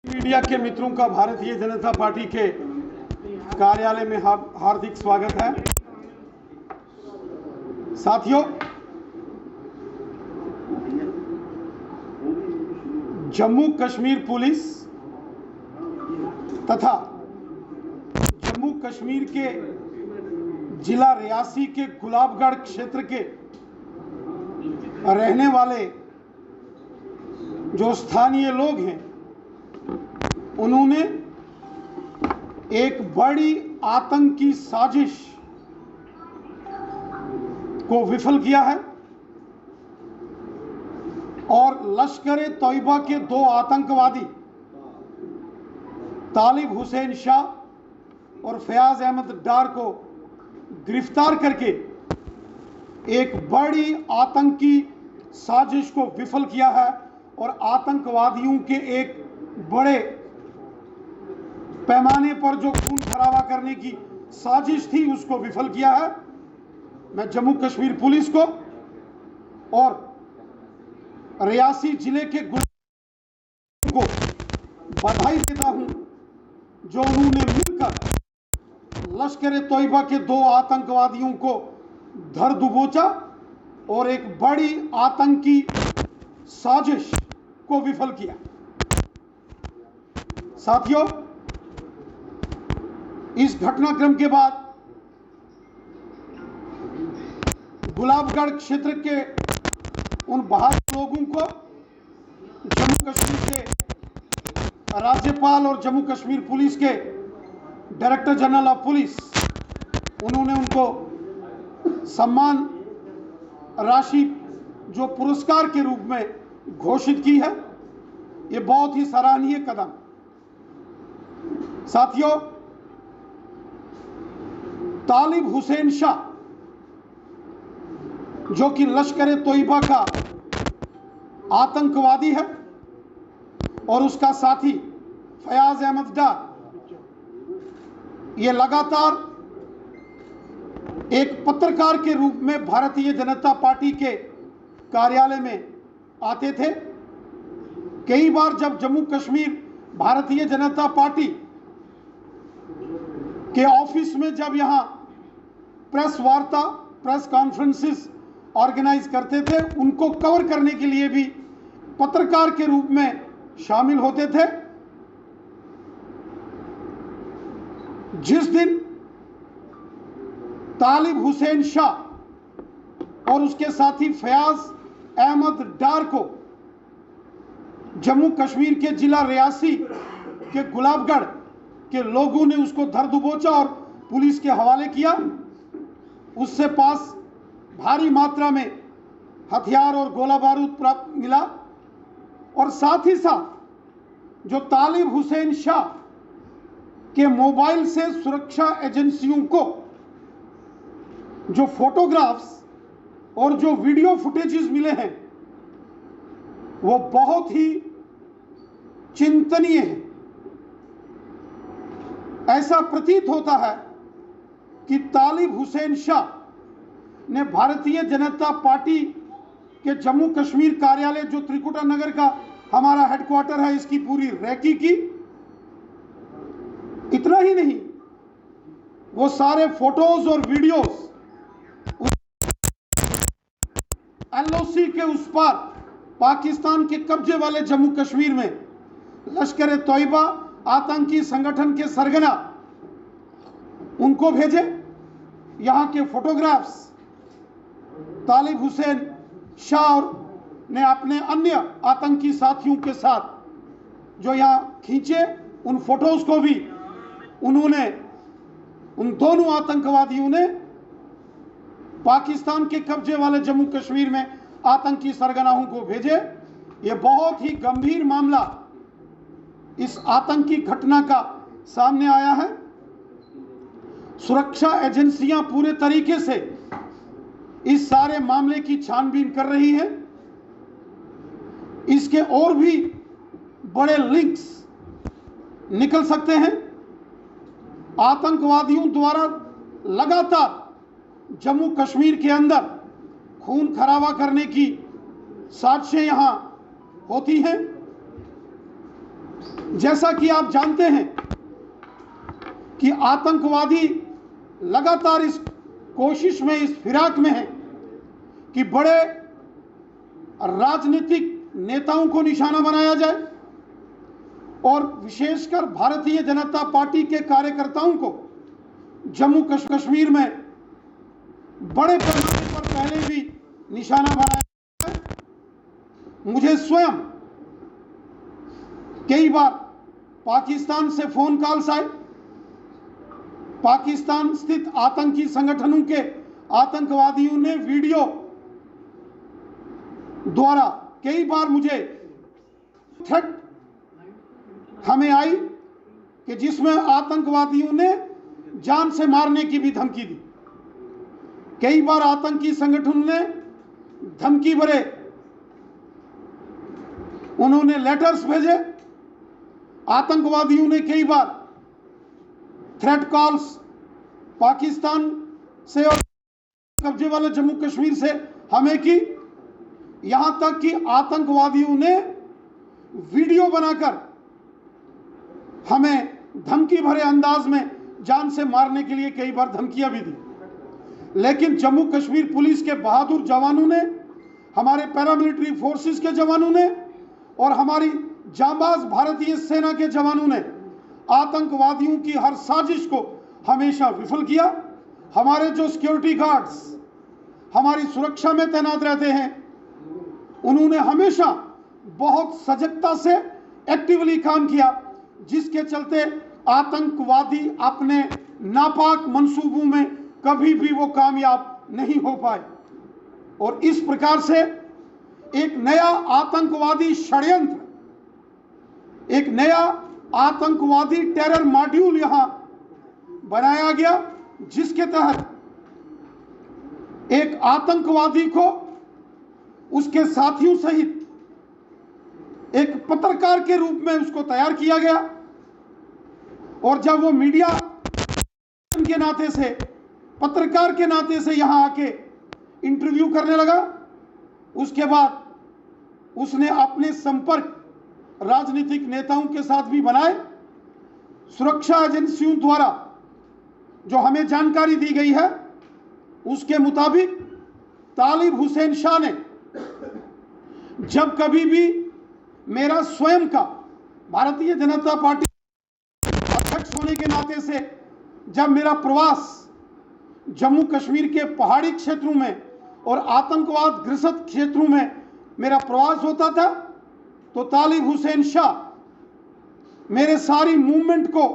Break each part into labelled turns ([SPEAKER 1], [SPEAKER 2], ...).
[SPEAKER 1] Media के मित्रों का भारतीय जनता पार्टी के कार्यालय में हार्दिक स्वागत है। साथियों, जम्मू कश्मीर पुलिस तथा जम्मू कश्मीर के जिला रियासी के गुलाबगढ़ क्षेत्र के रहने वाले जो स्थानीय लोग हैं, उन्होंने एक बड़ी आतंकी साजिश को विफल किया है और लश्कर-ए-तोयबा के दो आतंकवादी तालिब हुसैन शाह और फयाज अहमद डार को गिरफ्तार करके एक बड़ी आतंकी साजिश को विफल किया है और आतंकवादियों के एक बड़े पैमाने पर जो खून खराबा करने की साजिश थी उसको विफल किया है। मैं जम्मू कश्मीर पुलिस को और रियासी जिले के को बधाई देता हूं, जो उन्होंने मिलकर लश्कर-ए-तोयबा के दो आतंकवादियों को धर दबोचा और एक बड़ी आतंकी साजिश को विफल किया। साथियों, इस घटनाक्रम के बाद गुलाबगढ़ क्षेत्र के उन बहादुर लोगों को जम्मू कश्मीर के राज्यपाल और जम्मू कश्मीर पुलिस के डायरेक्टर जनरल ऑफ पुलिस, उन्होंने उनको सम्मान राशि जो पुरस्कार के रूप में घोषित की है। ये बहुत ही सराहनीय कदम। साथियों, तालिब हुसैन शाह जो कि लश्कर-ए-तोयबा का आतंकवादी है और उसका साथी फयाज अहमद डार, ये लगातार एक पत्रकार के रूप में भारतीय जनता पार्टी के कार्यालय में आते थे। कई बार जब जम्मू कश्मीर भारतीय जनता पार्टी के ऑफिस में जब यहां प्रेस वार्ता, प्रेस कॉन्फ्रेंसेस ऑर्गेनाइज करते थे, उनको कवर करने के लिए भी पत्रकार के रूप में शामिल होते थे। जिस दिन तालिब हुसैन शाह और उसके साथी फयाज अहमद डार को जम्मू कश्मीर के जिला रियासी के गुलाबगढ़ के लोगों ने उसको धर दबोचा और पुलिस के हवाले किया, उससे पास भारी मात्रा में हथियार और गोला बारूद प्राप्त मिला और साथ ही साथ जो तालिब हुसैन शाह के मोबाइल से सुरक्षा एजेंसियों को जो फोटोग्राफ्स और जो वीडियो फुटेजेस मिले हैं, वो बहुत ही चिंतनीय है। ऐसा प्रतीत होता है कि तालिब हुसैन शाह ने भारतीय जनता पार्टी के जम्मू कश्मीर कार्यालय, जो त्रिकुटा नगर का हमारा हेडक्वार्टर है, इसकी पूरी रैकी की। इतना ही नहीं, वो सारे फोटोज और वीडियोस एलओसी के उस पार पाकिस्तान के कब्जे वाले जम्मू कश्मीर में लश्कर-ए-तोयबा आतंकी संगठन के सरगना उनको भेजे। यहां के फोटोग्राफ्स तालिब हुसैन शाह ने अपने अन्य आतंकी साथियों के साथ जो यहां खींचे, उन फोटोज को भी उन्होंने, उन दोनों आतंकवादियों ने पाकिस्तान के कब्जे वाले जम्मू कश्मीर में आतंकी सरगनाओं को भेजे। यह बहुत ही गंभीर मामला इस आतंकी घटना का सामने आया है। सुरक्षा एजेंसियां पूरे तरीके से इस सारे मामले की छानबीन कर रही हैं। इसके और भी बड़े लिंक्स निकल सकते हैं। आतंकवादियों द्वारा लगातार जम्मू कश्मीर के अंदर खून खराबा करने की साजिशें यहां होती हैं। जैसा कि आप जानते हैं कि आतंकवादी लगातार इस कोशिश में, इस फिराक में है कि बड़े राजनीतिक नेताओं को निशाना बनाया जाए और विशेषकर भारतीय जनता पार्टी के कार्यकर्ताओं को जम्मू कश्मीर में बड़े पैमाने पर पहले भी निशाना बनाया है। मुझे स्वयं कई बार पाकिस्तान से फोन कॉल्स आए, पाकिस्तान स्थित आतंकी संगठनों के आतंकवादियों ने वीडियो द्वारा कई बार मुझे थ्रेट हमें आई कि जिसमें आतंकवादियों ने जान से मारने की भी धमकी दी। कई बार आतंकी संगठन ने धमकी भरे उन्होंने लेटर्स भेजे। आतंकवादियों ने कई बार थ्रेट कॉल्स पाकिस्तान से और कब्जे वाले जम्मू कश्मीर से हमें की। यहां तक कि आतंकवादियों ने वीडियो बनाकर हमें धमकी भरे अंदाज में जान से मारने के लिए कई बार धमकियां भी दी। लेकिन जम्मू कश्मीर पुलिस के बहादुर जवानों ने, हमारे पैरामिलिट्री फोर्सेस के जवानों ने और हमारी जांबाज भारतीय सेना के जवानों ने आतंकवादियों की हर साजिश को हमेशा विफल किया। हमारे जो सिक्योरिटी गार्ड्स हमारी सुरक्षा में तैनात रहते हैं, उन्होंने हमेशा बहुत सजगता से एक्टिवली काम किया, जिसके चलते आतंकवादी अपने नापाक मंसूबों में कभी भी वो कामयाब नहीं हो पाए। और इस प्रकार से एक नया आतंकवादी षड्यंत्र, एक नया आतंकवादी टेरर मॉड्यूल यहां बनाया गया, जिसके तहत एक आतंकवादी को उसके साथियों सहित एक पत्रकार के रूप में उसको तैयार किया गया। और जब वो मीडिया के नाते से, पत्रकार के नाते से यहां आके इंटरव्यू करने लगा, उसके बाद उसने अपने संपर्क राजनीतिक नेताओं के साथ भी बनाए। सुरक्षा एजेंसियों द्वारा जो हमें जानकारी दी गई है, उसके मुताबिक तालिब हुसैन शाह ने जब कभी भी मेरा स्वयं का भारतीय जनता पार्टी अध्यक्ष होने के नाते से जब मेरा प्रवास जम्मू कश्मीर के पहाड़ी क्षेत्रों में और आतंकवाद ग्रस्त क्षेत्रों में मेरा प्रवास होता था, तो तालिब हुसैन शाह मेरे सारी मूवमेंट को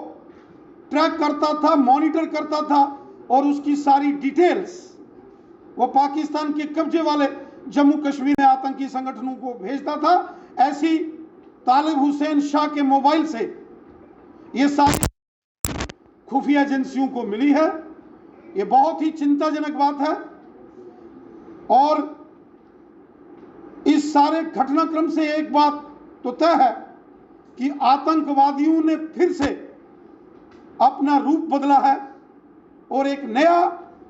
[SPEAKER 1] ट्रैक करता था, मॉनिटर करता था और उसकी सारी डिटेल्स वो पाकिस्तान के कब्जे वाले जम्मू कश्मीर में आतंकी संगठनों को भेजता था। ऐसी तालिब हुसैन शाह के मोबाइल से ये सारी खुफिया एजेंसियों को मिली है। ये बहुत ही चिंताजनक बात है। और इस सारे घटनाक्रम से एक बात तो तय है कि आतंकवादियों ने फिर से अपना रूप बदला है और एक नया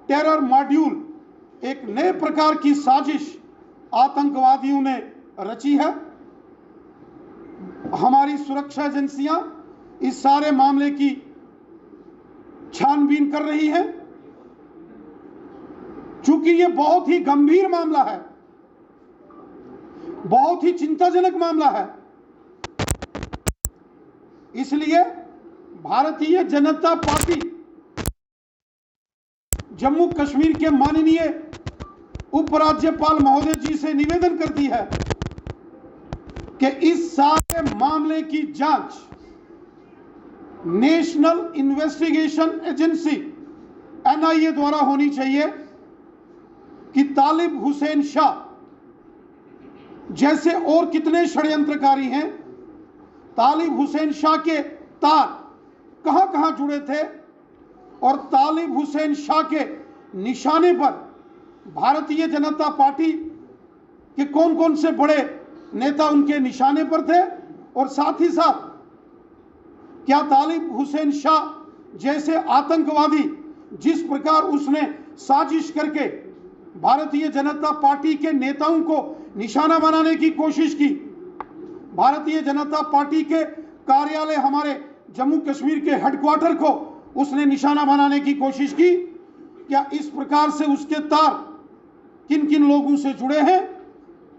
[SPEAKER 1] टेरर मॉड्यूल, एक नए प्रकार की साजिश आतंकवादियों ने रची है। हमारी सुरक्षा एजेंसियां इस सारे मामले की छानबीन कर रही हैं। चूंकि यह बहुत ही गंभीर मामला है, बहुत ही चिंताजनक मामला है, इसलिए भारतीय जनता पार्टी जम्मू कश्मीर के माननीय उपराज्यपाल महोदय जी से निवेदन करती है कि इस सारे मामले की जांच नेशनल इन्वेस्टिगेशन एजेंसी NIA द्वारा होनी चाहिए कि तालिब हुसैन शाह जैसे और कितने षड्यंत्रकारी हैं, तालिब हुसैन शाह के तार कहां कहां जुड़े थे और तालिब हुसैन शाह के निशाने पर भारतीय जनता पार्टी के कौन कौन से बड़े नेता उनके निशाने पर थे, और साथ ही साथ क्या तालिब हुसैन शाह जैसे आतंकवादी जिस प्रकार उसने साजिश करके भारतीय जनता पार्टी के नेताओं को निशाना बनाने की कोशिश की, भारतीय जनता पार्टी के कार्यालय, हमारे जम्मू कश्मीर के हेडक्वार्टर को उसने निशाना बनाने की कोशिश की। क्या इस प्रकार से उसके तार किन किन लोगों से जुड़े हैं,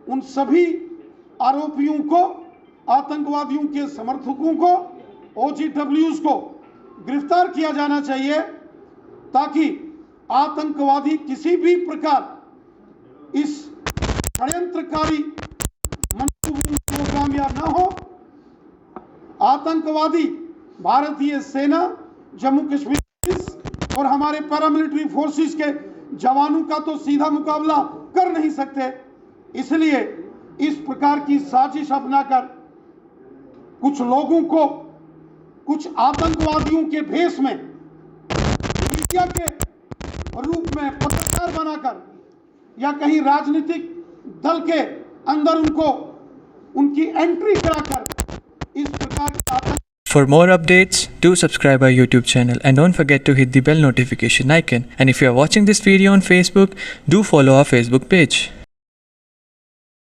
[SPEAKER 1] उन सभी आरोपियों को, आतंकवादियों के समर्थकों को, OGWs को गिरफ्तार किया जाना चाहिए, ताकि आतंकवादी किसी भी प्रकार इस षड्यंत्रकारी मंसूबों को कामयाब न हो। आतंकवादी भारतीय सेना, जम्मू कश्मीर पुलिस और हमारे पैरामिलिट्री फोर्सेस के जवानों का तो सीधा मुकाबला कर नहीं सकते। इसलिए इस प्रकार की साजिश अपनाकर कुछ लोगों को कुछ आतंकवादियों के भेष में मीडिया के रूप में पत्रकार बनाकर या कहीं राजनीतिक दल के अंदर उनकी एंट्री कराकर इस प्रकार के
[SPEAKER 2] For more updates, do subscribe our YouTube channel and don't forget to hit the bell notification icon. And if you are watching this video on Facebook, do follow our Facebook page.